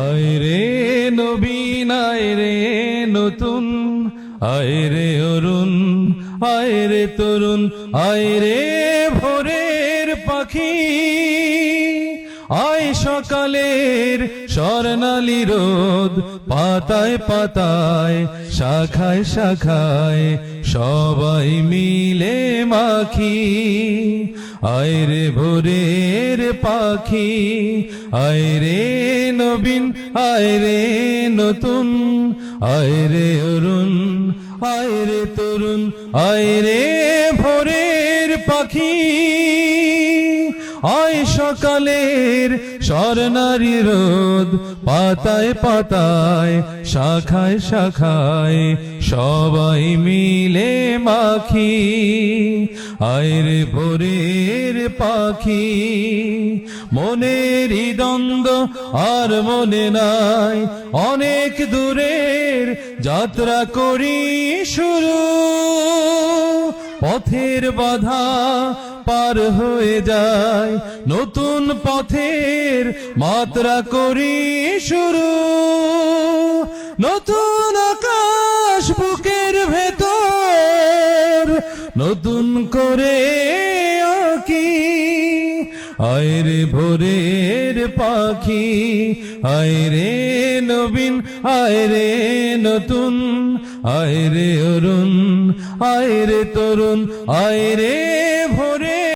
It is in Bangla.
আয় রে নবীন আয় রে নতুন, আয় রে অরুণ, আয় রে তরুণ, আয় রে ভোরের পাখি, আয় সকালের স্বর্ণালী রোদ, পাতায় পাতায় শাখায় শাখায় সবাই মিলে মাখি। আয় রে ভোরের পাখি, আয় রে নবীন, আয় রে নতুন, আয় রে অরুণ, আয় রে তরুণ, আয় রে ভোরের পাখি, আয় সকালের স্বর্ণালী রোদ, পাতায় পাতায় শাখায় শাখায় সবাই মিলে মাখি। আয় রে ভোরের পাখি, মনেরই দ্বন্দ্ব আর মনে নাই, অনেক দূরের যাত্রা করি শুরু, পথের বাধা পার হয়ে যায়, নতুন পথের মাত্রা করি শুরু, নতুন আকাশ বুকের ভেতর নতুন করে আঁকি। আয় রে ভোরের পাখি, আয় রে নবীন, আয় রে নতুন, আয় রে অরুণ, আয় রে তরুণ, আয় রে ভোরে